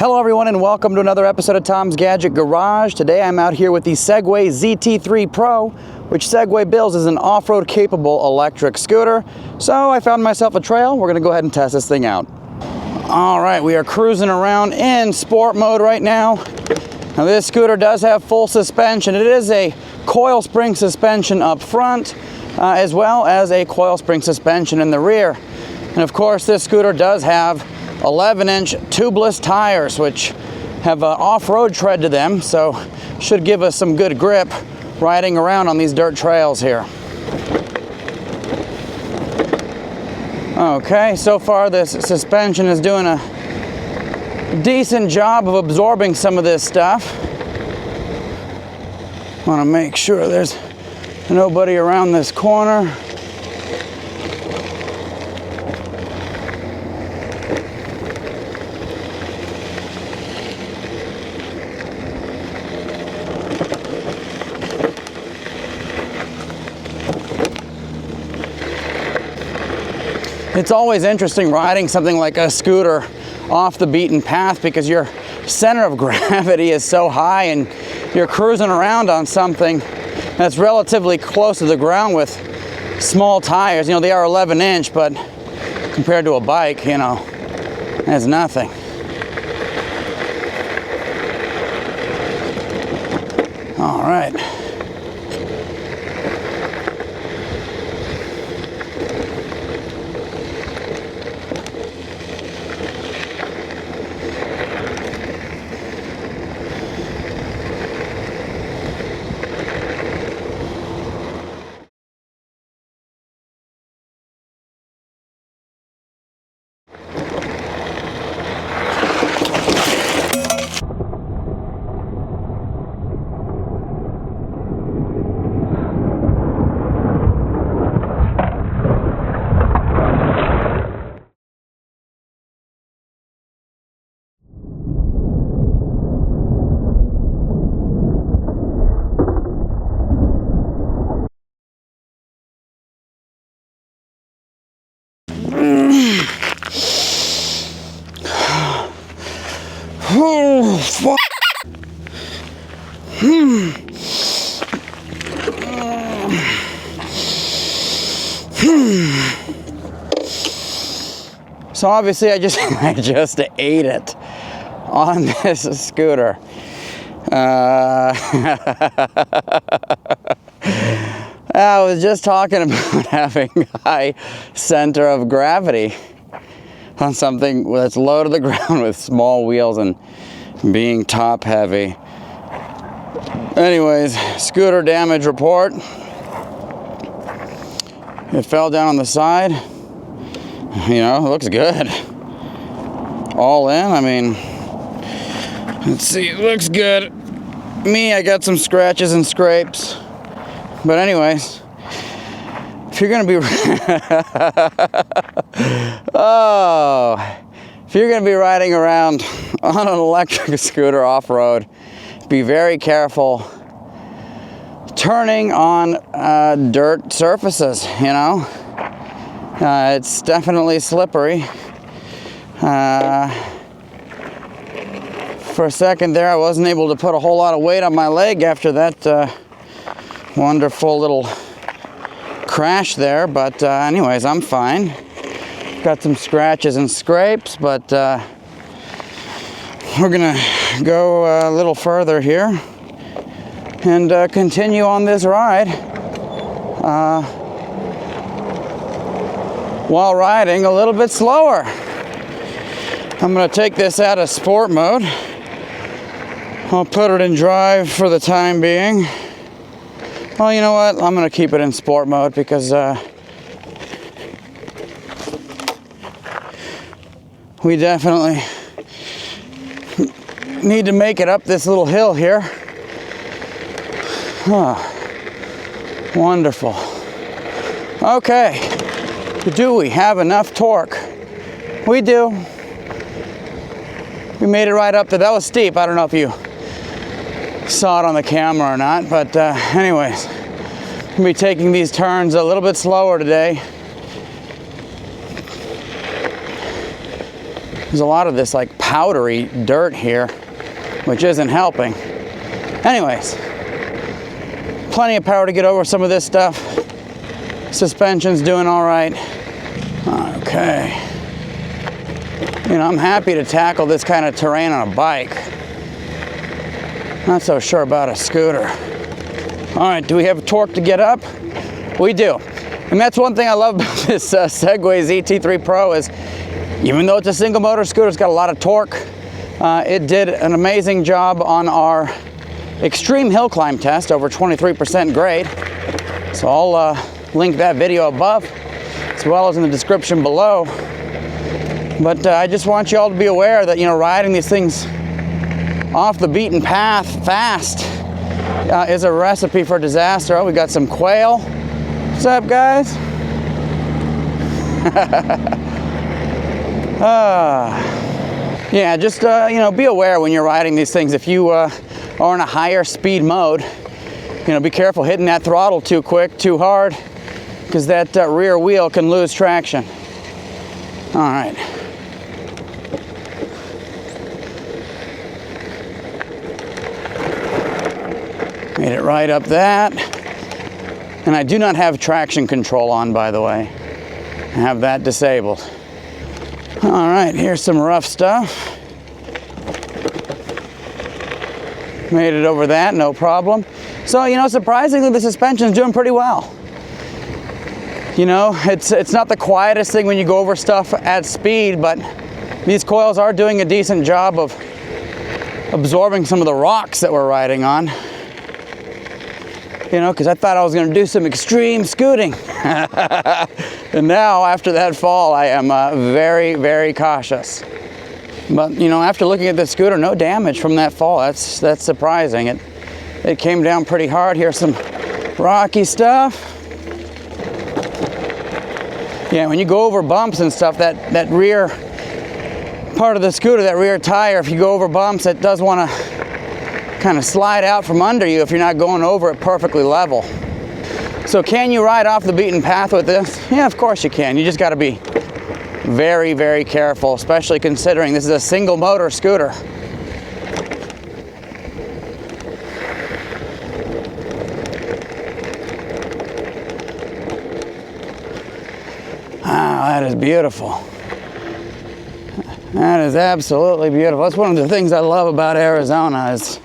Hello everyone and welcome to another episode of Tom's Gadget Garage. Today I'm out here with the Segway ZT3 Pro, which Segway bills as an off-road capable electric scooter. So I found myself a trail. We're gonna go ahead and test this thing out. All right, we are cruising around in sport mode right now. Now this scooter does have full suspension. It is a coil spring suspension up front, as well as a coil spring suspension in the rear. And of course this scooter does have 11-inch tubeless tires, which have off-road tread to them, so should give us some good grip riding around on these dirt trails here. Okay, so far this suspension is doing a decent job of absorbing some of this stuff. Want to make sure there's nobody around this corner. It's always interesting riding something like a scooter off the beaten path because your center of gravity is so high and you're cruising around on something that's relatively close to the ground with small tires. You know, they are 11-inch, but compared to a bike, you know, that's nothing. All right. Oh, fuck. So obviously I just ate it on this scooter. I was just talking about having high center of gravity on something that's low to the ground with small wheels and being top heavy. Anyways, scooter damage report. It fell down on the side. You know, it looks good. All in, I mean, let's see, it looks good. Me, I got some scratches and scrapes. But anyways, if you're gonna be if you're gonna be riding around on an electric scooter off-road, be very careful turning on dirt surfaces, you know. It's definitely slippery. For a second there, I wasn't able to put a whole lot of weight on my leg after that wonderful little crash there, but anyways, I'm fine. Got some scratches and scrapes, but we're gonna go a little further here and continue on this ride while riding a little bit slower. I'm gonna take this out of sport mode. I'll put it in drive for the time being. Well, you know what? I'm gonna keep it in sport mode because we definitely need to make it up this little hill here. Oh, wonderful. Okay, do we have enough torque? We do. We made it right up there. That was steep. I don't know if you saw it on the camera or not, but anyways, we'll be taking these turns a little bit slower today. There's a lot of this like powdery dirt here, which isn't helping. Anyways, plenty of power to get over some of this stuff. Suspension's doing all right. Okay. You know, I'm happy to tackle this kind of terrain on a bike. Not so sure about a scooter. All right, do we have torque to get up? We do. And that's one thing I love about this Segway ZT3 Pro is, even though it's a single motor scooter, it's got a lot of torque. It did an amazing job on our extreme hill climb test, over 23% grade. So I'll link that video above, as well as in the description below. But I just want you all to be aware that, you know, riding these things off the beaten path fast is a recipe for disaster. Oh, we got some quail. What's up, guys? Yeah, just you know, be aware when you're riding these things. If you are in a higher speed mode, you know, be careful hitting that throttle too quick, too hard, because that rear wheel can lose traction. All right. Made it right up that. And I do not have traction control on, by the way. I have that disabled. All right, here's some rough stuff. Made it over that, no problem. So, you know, surprisingly, the suspension's doing pretty well. You know, it's not the quietest thing when you go over stuff at speed, but these coils are doing a decent job of absorbing some of the rocks that we're riding on. You know, because I thought I was going to do some extreme scooting. And now, after that fall, I am very, very cautious. But, you know, after looking at the scooter, no damage from that fall. That's surprising. It came down pretty hard. Here's some rocky stuff. Yeah, when you go over bumps and stuff, that rear part of the scooter, that rear tire, if you go over bumps, it does want to kind of slide out from under you if you're not going over it perfectly level. So can you ride off the beaten path with this? Yeah, of course you can. You just got to be very, very careful, especially considering this is a single motor scooter. Wow, that is beautiful. That is absolutely beautiful. That's one of the things I love about Arizona is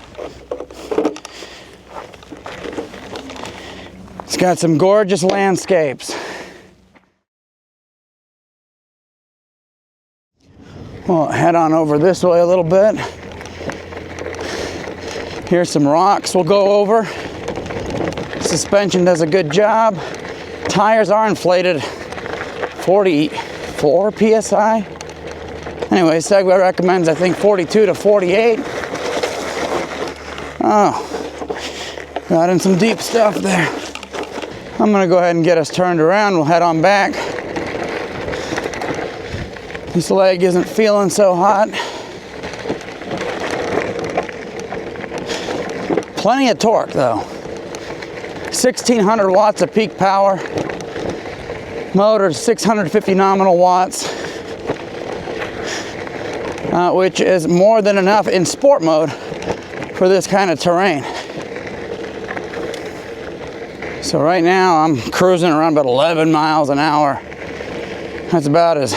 it's got some gorgeous landscapes. We'll head on over this way a little bit. Here's some rocks we'll go over. Suspension does a good job. Tires are inflated 44 PSI. Anyway, Segway recommends, I think, 42 to 48. Oh, got in some deep stuff there. I'm gonna go ahead and get us turned around. We'll head on back. This leg isn't feeling so hot. Plenty of torque though. 1600 watts of peak power. Motor 650 nominal watts, which is more than enough in sport mode for this kind of terrain. So right now I'm cruising around about 11 miles an hour. That's about as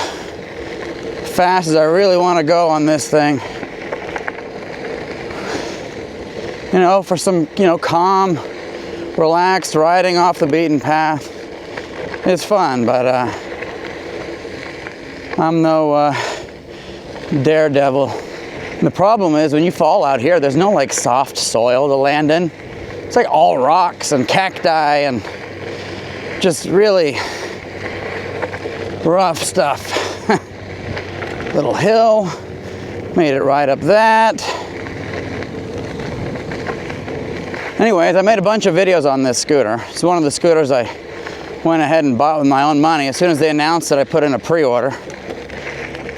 fast as I really want to go on this thing. You know, for some, you know, calm, relaxed riding off the beaten path. It's fun, but I'm no daredevil. And the problem is when you fall out here, there's no like soft soil to land in. It's like all rocks and cacti and just really rough stuff. Little hill, made it right up that. Anyways, I made a bunch of videos on this scooter. It's one of the scooters I went ahead and bought with my own money. As soon as they announced it, I put in a pre-order.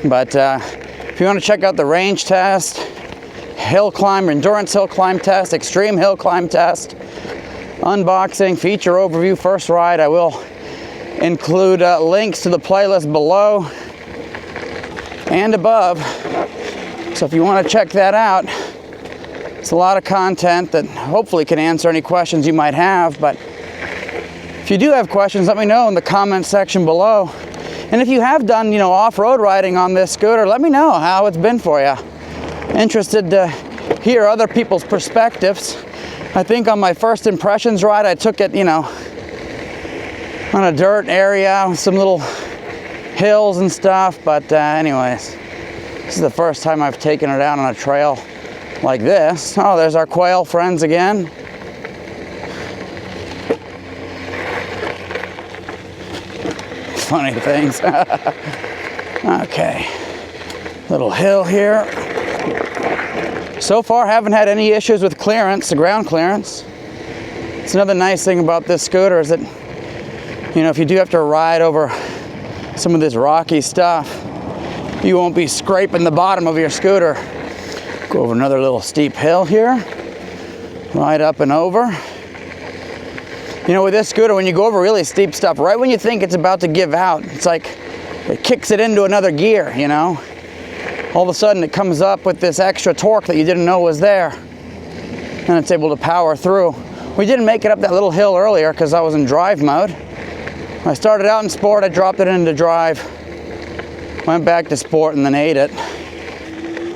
But if you want to check out the range test, hill climb, endurance hill climb test, extreme hill climb test, unboxing, feature overview, first ride, I will include links to the playlist below. and above. So if you want to check that out, it's a lot of content that hopefully can answer any questions you might have. But if you do have questions, let me know in the comment section below. And if you have done, off-road riding on this scooter, let me know how it's been for you. Interested to hear other people's perspectives. I think on my first impressions ride, I took it, on a dirt area with some little hills and stuff. But anyways, this is the first time I've taken it out on a trail like this. Oh, there's our quail friends again. Funny things. Okay, little hill here. So far, haven't had any issues with clearance, the ground clearance. It's another nice thing about this scooter is that, if you do have to ride over some of this rocky stuff, you won't be scraping the bottom of your scooter. Go over another little steep hill here, right up and over. With this scooter, when you go over really steep stuff, right when you think it's about to give out, it's like it kicks it into another gear, All of a sudden it comes up with this extra torque that you didn't know was there, and it's able to power through. We didn't make it up that little hill earlier because I was in drive mode. I started out in sport, I dropped it into drive, went back to sport, and then ate it.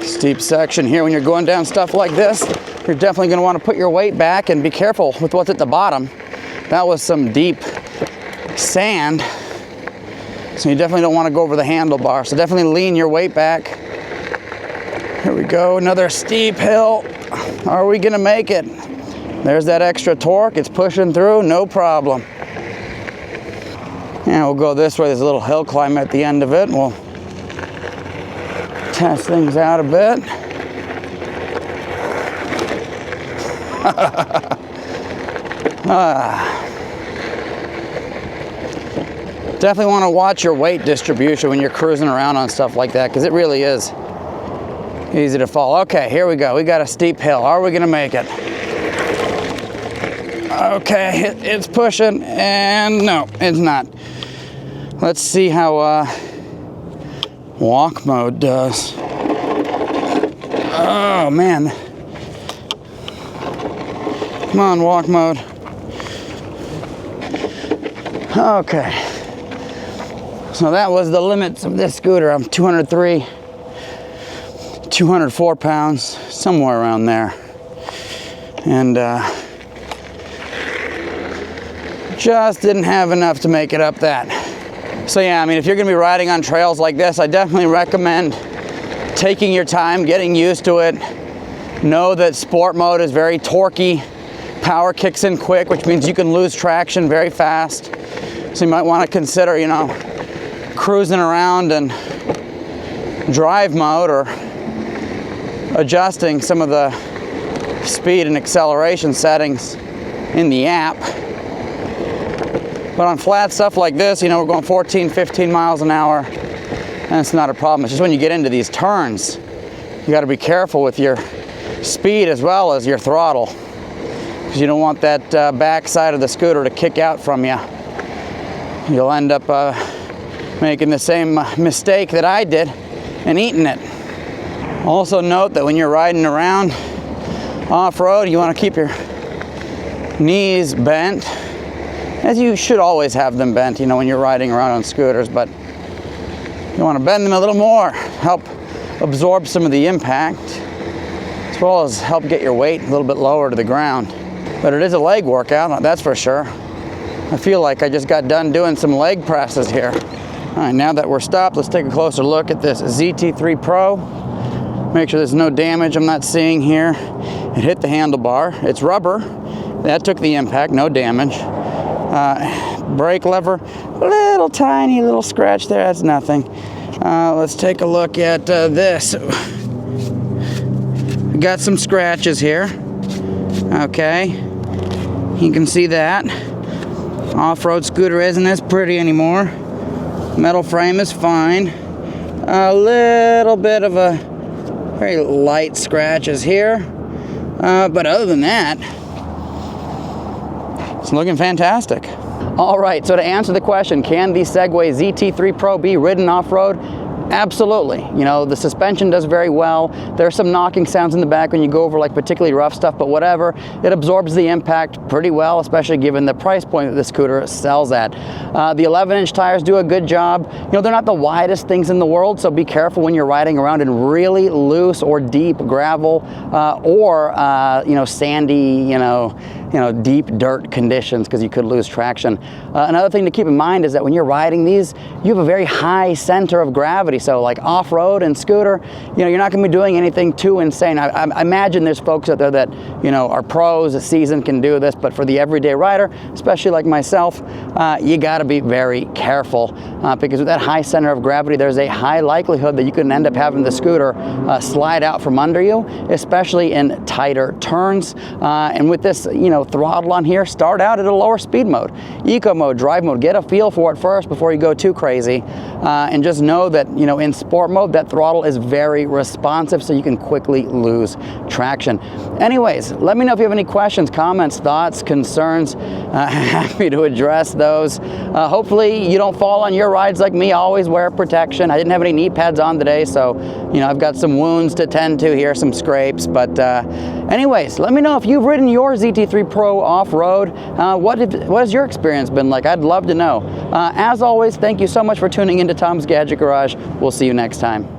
Steep section here. When you're going down stuff like this, you're definitely going to want to put your weight back and be careful with what's at the bottom. That was some deep sand, so you definitely don't want to go over the handlebar. So definitely lean your weight back. Here we go, another steep hill. Are we going to make it? There's that extra torque. It's pushing through, no problem. And we'll go this way. There's a little hill climb at the end of it. We'll test things out a bit. Definitely want to watch your weight distribution when you're cruising around on stuff like that, because it really is easy to fall. Okay, here we go. We got a steep hill. Are we going to make it? Okay, it's pushing, and no, it's not. Let's see how walk mode does. Oh, man. Come on, walk mode. Okay. So that was the limits of this scooter. I'm 203, 204 pounds, somewhere around there. And just didn't have enough to make it up that. So yeah, if you're gonna be riding on trails like this, I definitely recommend taking your time, getting used to it. Know that sport mode is very torquey. Power kicks in quick, which means you can lose traction very fast. So you might want to consider, cruising around and drive mode, or adjusting some of the speed and acceleration settings in the app. But on flat stuff like this, we're going 14, 15 miles an hour, and it's not a problem. It's just when you get into these turns, you got to be careful with your speed as well as your throttle, because you don't want that back side of the scooter to kick out from you. You'll end up making the same mistake that I did and eating it. Also note that when you're riding around off-road, you want to keep your knees bent, as you should always have them bent, when you're riding around on scooters, but you want to bend them a little more, help absorb some of the impact, as well as help get your weight a little bit lower to the ground. But it is a leg workout, that's for sure. I feel like I just got done doing some leg presses here. All right, now that we're stopped, let's take a closer look at this ZT3 Pro. Make sure there's no damage I'm not seeing here. It hit the handlebar. It's rubber. That took the impact, no damage. Brake lever, little tiny little scratch there, that's nothing. Let's take a look at this. We got some scratches here. Okay, you can see that. Off-road scooter isn't as pretty anymore. Metal frame is fine. A little bit of a very light scratches here. But other than that, it's looking fantastic. All right, so to answer the question, can the Segway ZT3 Pro be ridden off-road? Absolutely. You know, the suspension does very well. There's some knocking sounds in the back when you go over like particularly rough stuff, but whatever, it absorbs the impact pretty well, especially given the price point that the scooter sells at. The 11-inch tires do a good job. You know, they're not the widest things in the world, so be careful when you're riding around in really loose or deep gravel or you know, sandy, deep dirt conditions, because you could lose traction. Another thing to keep in mind is that when you're riding these, you have a very high center of gravity. So like off-road and scooter, you know, you're not going to be doing anything too insane. I imagine there's folks out there that, you know, are pros, a season can do this, but for the everyday rider, especially like myself, you got to be very careful because with that high center of gravity, there's a high likelihood that you can end up having the scooter slide out from under you, especially in tighter turns. And with this, you know, throttle on here, start out at a lower speed mode, eco mode, drive mode, get a feel for it first before you go too crazy, and just know that, you know, in sport mode, that throttle is very responsive, so you can quickly lose traction. Anyways, let me know if you have any questions, comments, thoughts, concerns. Happy to address those. Hopefully you don't fall on your rides like me. Always wear protection. I didn't have any knee pads on today, so, you know, I've got some wounds to tend to here, some scrapes, but anyways, let me know if you've ridden your ZT3 Pro off-road. What has your experience been like? I'd love to know. As always, thank you so much for tuning into Tom's Gadget Garage. We'll see you next time.